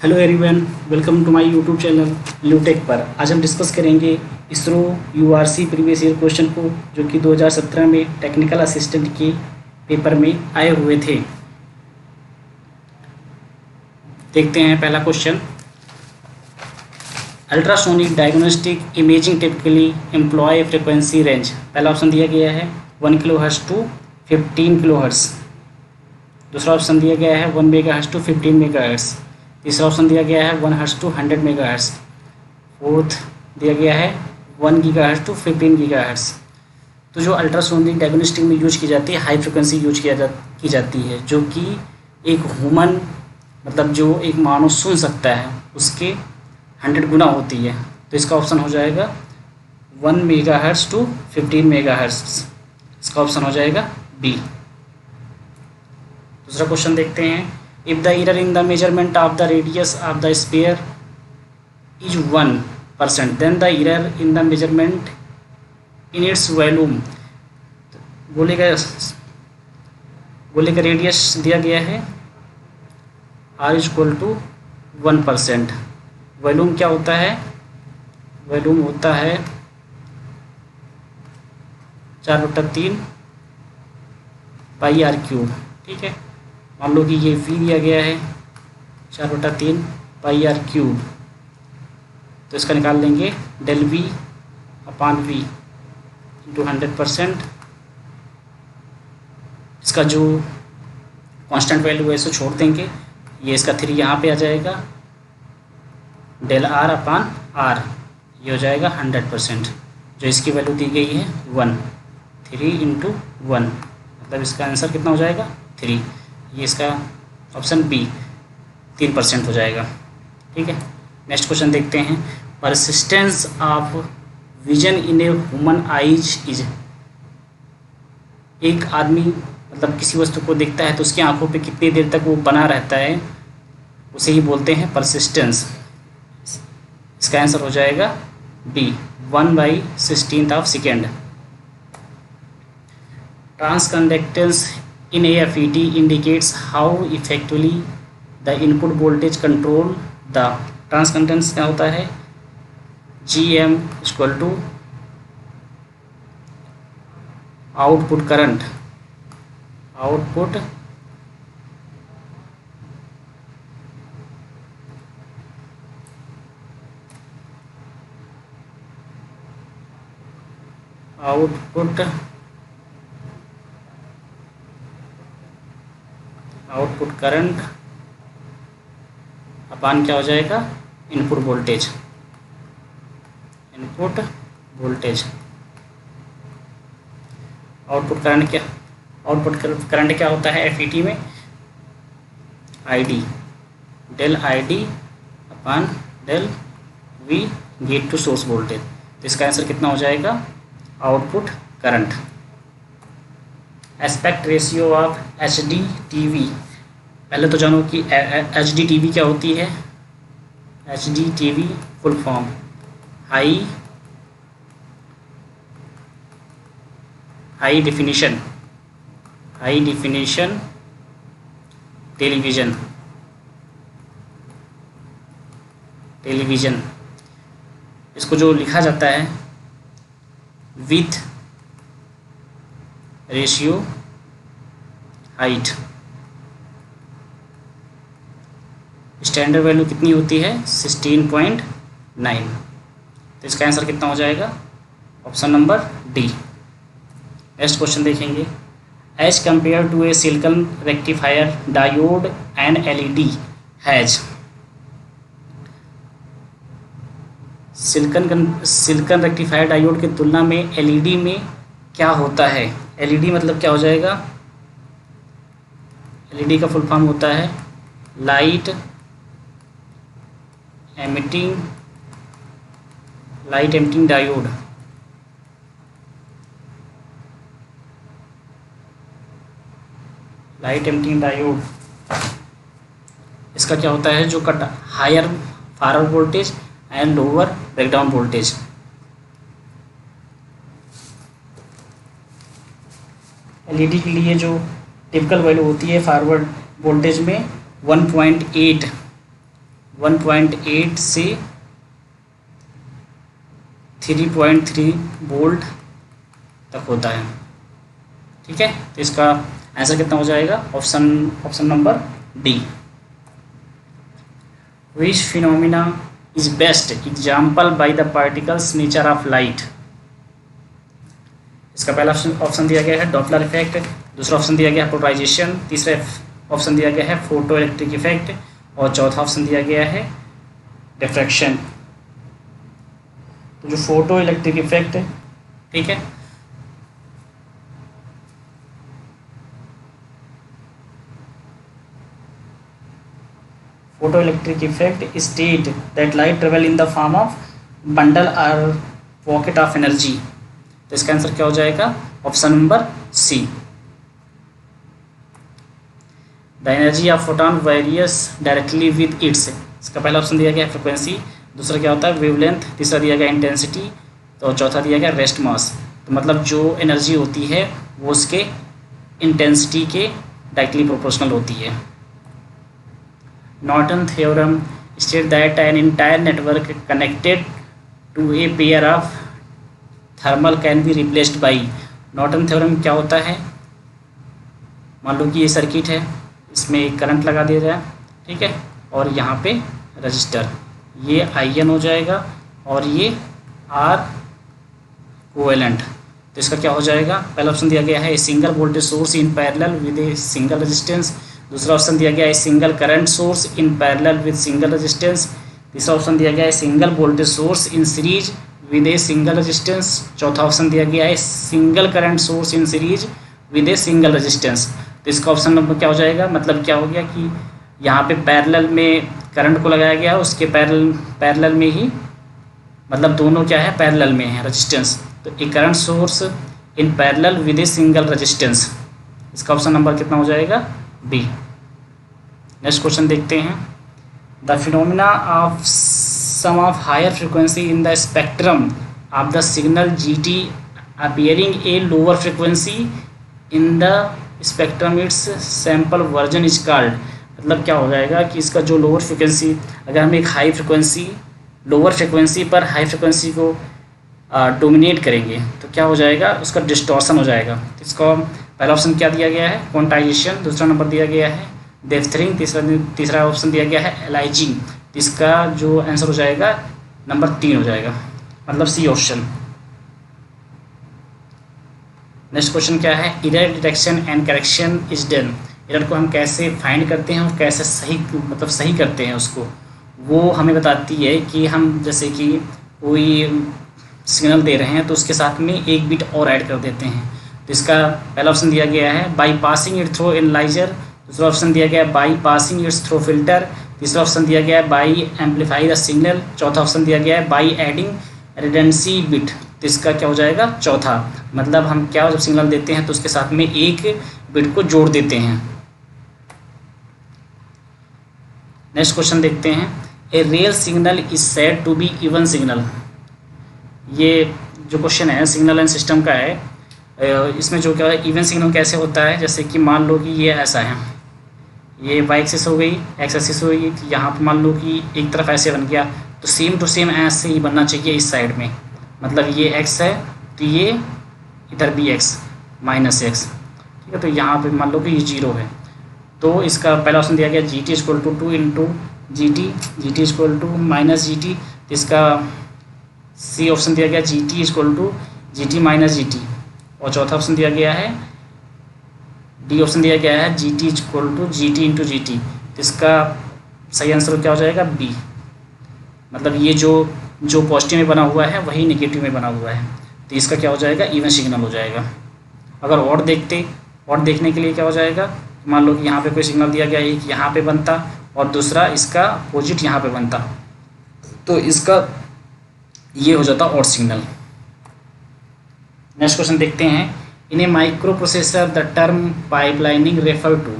Hello everyone, welcome to my YouTube channel ल्यूटेक पर। आज हम डिस्कस करेंगे ISRO URC previous year question को, जो कि 2017 में टेक्निकल असिस्टेंट के पेपर में आए हुए थे। देखते हैं पहला question. Ultrasonic diagnostic imaging typically employ frequency range. पहला ऑप्शन दिया गया है 1 किलोहर्ट्ज़ टू 15 किलोहर्ट्ज़। दूसरा ऑप्शन दिया गया है 1 मेगाहर्ट्ज़ टू 15 मेगाहर्ट्ज़। तीसरा ऑप्शन दिया गया है 1 हर्ट्ज़ टू 100 मेगाहर्ट्ज़। फोर्थ दिया गया है 1 गीगाहर्ट्ज़ टू 15 गीगाहर्ट्ज़। तो जो अल्ट्रासोनिक डायग्नोस्टिक में यूज की जाती है, हाई फ्रिक्वेंसी यूज की जाती है, जो कि एक ह्यूमन मतलब जो एक मानव सुन सकता है उसके 100 गुना होती है। तो इसका ऑप्शन हो जाएगा 1 मेगाहर्ट्ज़ टू 15 मेगाहर्ट्ज़। इसका ऑप्शन हो जाएगा बी। दूसरा क्वेश्चन देखते हैं। If the error in the measurement of the radius of the sphere is 1%, then the error in the measurement in its volume, गोले का रेडियस दिया गया है r इक्वल टू 1%। वॉल्यूम क्या होता है? वॉल्यूम होता है 4/3 पाई r क्यूब। ठीक है, मान लो कि ये v दिया गया है 4/3 पाई r क्यूब। तो इसका निकाल लेंगे डेल v अपान v इंटू 100%। इसका जो कांस्टेंट वैल्यू है इसे छोड़ देंगे, ये इसका 3 यहाँ पे आ जाएगा। डेल r अपान r ये हो जाएगा 100%। जो इसकी वैल्यू दी गई है 1, 3 इंटू 1, मतलब इसका आंसर कितना हो जाएगा 3। ये इसका ऑप्शन बी 3% हो जाएगा। ठीक है, नेक्स्ट क्वेश्चन देखते हैं। Persistence of vision in a human eyes is. एक आदमी मतलब किसी वस्तु को देखता है तो उसकी आंखों पे कितनी देर तक वो बना रहता है, उसे ही बोलते हैं परसिस्टेंस। इसका आंसर हो जाएगा B 1/16 of second. Transconductance in a FET indicates how effectively the input voltage control the transconductance। क्या होता है? GM equal to output current, output output current upon क्या हो जाएगा? Input voltage, input voltage. Output current क्या होता है FET में? ID, del ID upon del V gate to source voltage. तो इसका आंसर कितना हो जाएगा? Output current. Aspect ratio of HDTV। पहले तो जानो कि HDTV क्या होती है। HDTV full form high definition television. इसको जो लिखा जाता है with ratio height. Standard value कितनी होती है? 16.9। तो इसका आंसर कितना हो जाएगा? Option number D. Next question देखेंगे। As compared to a silicon rectifier diode and LED has. Silicon rectifier diode की तुलना में LED में क्या होता है? LED मतलब क्या हो जाएगा? LED का फुल फॉर्म होता है light emitting diode. Light emitting diode इसका क्या होता है? जो cut higher forward voltage and lower breakdown voltage. LED के लिए जो टिपिकल वैल्यू होती है फॉरवर्ड वोल्टेज में 1.8 1.8 से 3.3 वोल्ट तक होता है। ठीक है, तो इसका आंसर कितना हो जाएगा? Option number D. Which phenomena is best example by the particles nature of light? इसका पहला ऑप्शन दिया गया है डॉपलर इफेक्ट, दूसरा ऑप्शन दिया गया है पोलराइजेशन, तीसरा ऑप्शन दिया गया है फोटो इलेक्ट्रिक इफेक्ट और चौथा ऑप्शन दिया गया है डिफ्रैक्शन। तो जो फोटो इलेक्ट्रिक इफेक्ट है, ठीक है, photo electric effect state that light travel in the form of bundle और पॉकेट ऑफ एनर्जी। तो इसका आंसर क्या हो जाएगा? Option number C. The energy of photon varies directly with its. इसका पहला ऑप्शन दिया गया है फ्रिक्वेंसी, दूसरा क्या होता है वेवलेंथ, तीसरा दिया गया इंटेंसिटी, तो चौथा दिया गया रेस्ट मास। तो मतलब जो एनर्जी होती है वो उसके इंटेंसिटी के डायरेक्टली प्रोपोर्शनल होती है। Norton theorem state that an entire network connected to a pair of thermal can be replaced by. Norton theorem क्या होता है? मान लो कि ये सर्किट है, इसमें एक करंट लगा दिया जाए, ठीक है, और यहाँ पे रजिस्टर, ये आईएन हो जाएगा और ये आर कोवेलेंट। तो इसका क्या हो जाएगा? पहला ऑप्शन दिया गया है a single voltage source in parallel with a single resistance, दूसरा ऑप्शन दिया गया है single current source in parallel with single resistance, तीसरा ऑप्शन दिया गया है single voltage source in series with a single resistance, चौथा ऑप्शन दिया गया है single current source in series with a single resistance. तो इसका ऑप्शन नंबर क्या हो जाएगा? मतलब क्या हो गया कि यहाँ पे पैरेलल में करंट को लगाया गया, उसके पैरेलल में ही, मतलब दोनों क्या है पैरेलल में है रेजिस्टेंस, तो a current source in parallel with a single resistance. इसका ऑप्शन नंबर कितना हो जाएगा? बी। नेक्स्ट क्वेश्चन देखते हैं। The phenomena of sum of higher frequency in the spectrum of the signal GT appearing a lower frequency in the spectrum its sample version is called। मतलब क्या हो जाएगा कि इसका जो लोअर फ्रिक्वेंसी, अगर हम एक हाई फ्रिक्वेंसी लोअर फ्रिक्वेंसी पर हाई फ्रिक्वेंसी को डोमिनेट करेंगे तो क्या हो जाएगा? उसका डिस्टॉर्शन हो जाएगा। तो इसका पहला ऑप्शन क्या दिया गया है? क्वांटाइजेशन, दूसरा नंबर दिया गया है डेप्थरिंग, तीसरा ऑप्शन दिया गया है एलाइजिंग। तो इसका जो आंसर हो जाएगा नंबर 3 हो जाएगा, मतलब सी ऑप्शन। नेक्स्ट क्वेश्चन क्या है? Error detection and correction is done. Error को हम कैसे फाइंड करते हैं और कैसे सही करते हैं उसको, वो हमें बताती है कि हम जैसे कि कोई सिग्नल दे रहे हैं तो उसके साथ में एक बिट और ऐड कर देते हैं। तो इसका पहला ऑप्शन दिया गया है by passing it through analyser, दूसरा ऑप्शन दिया गया है by passing it's through filter, तीसरा ऑप्शन दिया गया है बाई एम्पलीफाई द सिग्नल, चौथा ऑप्शन दिया गया है बाई एडिंग रिडेंडेंसी बिट। तो इसका क्या हो जाएगा? चौथा। मतलब हम क्या जब सिग्नल देते हैं तो उसके साथ में एक बिट को जोड़ देते हैं। नेक्स्ट क्वेश्चन देखते हैं। A real signal is said to be even signal. ये जो क्वेश्चन है सिग्नल एंड सिस्टम का है, इसमें जो क्या है इवन सिग्नल कैसे होता है? जैसे कि मान लो कि ये ऐसा है, ये वाई एक्सिस हो गई, एक्स एक्सिस हो गई, तो यहाँ पर मान लो कि एक तरफ ऐसे बन गया, तो सेम टू सेम ऐसे ही बनना चाहिए इस साइड में। मतलब ये x है तो ये इधर भी x माइनस एक्स, ठीक है। तो यहाँ पे मान लो कि ये 0 है, तो इसका पहला ऑप्शन दिया गया GT = 2 into GT = minus GT। तो इसका सी ऑप्शन दिया गया GT = GT माइनस GT, और चौथा ऑप्शन दिया गया है डी ऑप्शन दिया गया है GT = GT इंटू GT। तो इसका सही आंसर क्या हो जाएगा? बी। मतलब ये जो पॉजिटिव में बना हुआ है वही नेगेटिव में बना हुआ है, तो इसका क्या हो जाएगा? इवन सिग्नल हो जाएगा। अगर और देखने के लिए क्या हो जाएगा? मान लो कि यहाँ पे कोई सिग्नल दिया गया, एक यहाँ पे बनता और दूसरा इसका अपोजिट यहाँ पे बनता, तो इसका ये हो जाता ऑड सिग्नल। नेक्स्ट क्वेश्चन देखते हैं। In a microprocessor the term pipelining refer to.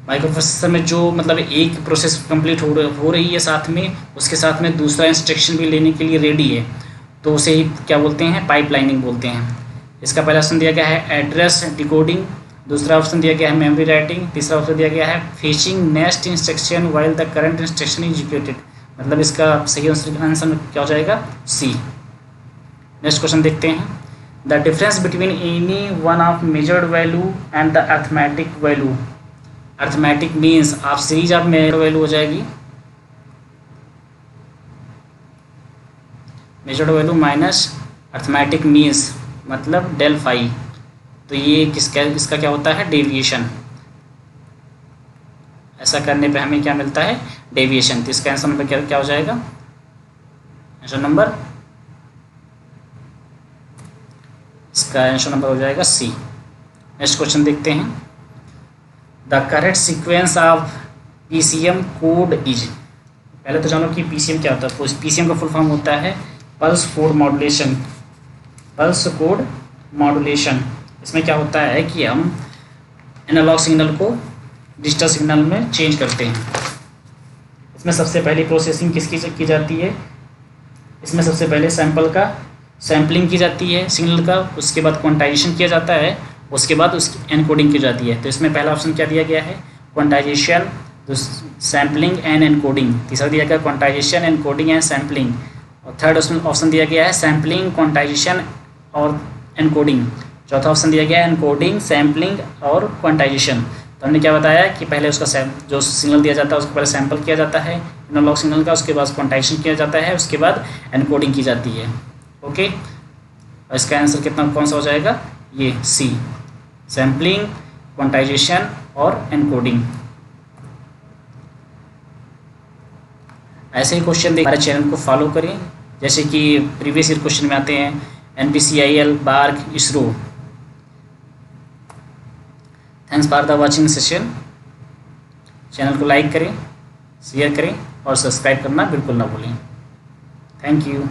Microprocessor में जो मतलब एक प्रोसेस कंप्लीट हो रही है, साथ में उसके साथ में दूसरा इंस्ट्रक्शन भी लेने के लिए रेडी है, तो उसे ही क्या बोलते हैं? पाइपलाइनिंग बोलते हैं। इसका पहला ऑप्शन दिया गया है एड्रेस डिकोडिंग, दूसरा ऑप्शन दिया गया है मेमोरी राइटिंग। तीसरा ऑप्शन दिया गया है fetching next instruction while the current instruction executed, मतलब इसका सही आंसर क्या हो जाएगा, सी। नेक्स्ट क्वेश्चन देखते हैं। The difference between any one of measured value and the arithmetic value. Arithmetic means आप सीरीज ऑफ मेजर्ड वैल्यू हो जाएगी, measured value minus arithmetic means मतलब डेल फाई, तो ये इसका क्या होता है, डेविएशन। ऐसा करने पे हमें क्या मिलता है, डेविएशन। तो इसका आंसर नंबर क्या हो जाएगा, आंसर नंबर, इसका आंसर नंबर हो जाएगा सी। नेक्स्ट क्वेश्चन देखते हैं। The correct sequence of PCM code is. पहले तो जानो कि पीसीएम क्या होता है। पीसीएम का फुल फॉर्म होता है pulse code modulation. Pulse code modulation, इसमें क्या होता है कि हम एनालॉग सिग्नल को डिजिटल सिग्नल में चेंज करते हैं। इसमें सबसे पहली प्रोसेसिंग किसकी की जाती है, इसमें सबसे पहले सैंपल का सैम्पलिंग की जाती है सिग्नल का, उसके बाद क्वांटाइजेशन किया जाता है, उसके बाद उसकी एनकोडिंग की जाती है। तो इसमें पहला ऑप्शन क्या दिया गया है, क्वांटाइजेशन, सैम्पलिंग एंड एनकोडिंग। तीसरा दिया गया क्वांटाइजेशन, एनकोडिंग एंड सैम्पलिंग। और थर्ड ऑप्शन दिया गया है सैम्पलिंग, क्वांटाइजेशन और एनकोडिंग। चौथा ऑप्शन दिया गया है एनकोडिंग, सैम्पलिंग और क्वांटाइजेशन। तो हमने क्या बताया कि पहले उसका जो सिग्नल दिया जाता है उसको पहले सैंपल किया जाता है एनालॉग सिग्नल का, उसके बाद क्वांटाइजेशन किया जाता है, उसके बाद एनकोडिंग की जाती है। ओके, और इसका आंसर कितना कौन सा हो जाएगा, ये सी, सैम्पलिंग, क्वांटाइजेशन और एनकोडिंग। ऐसे ही क्वेश्चन हमारे चैनल को फॉलो करें, जैसे कि प्रीवियस ईयर क्वेश्चन में आते हैं NPCIL, BARC, ISRO. Thanks for the watching session. Channel को लाइक करें, शेयर करें और सब्सक्राइब करना बिल्कुल ना भूलें। Thank you.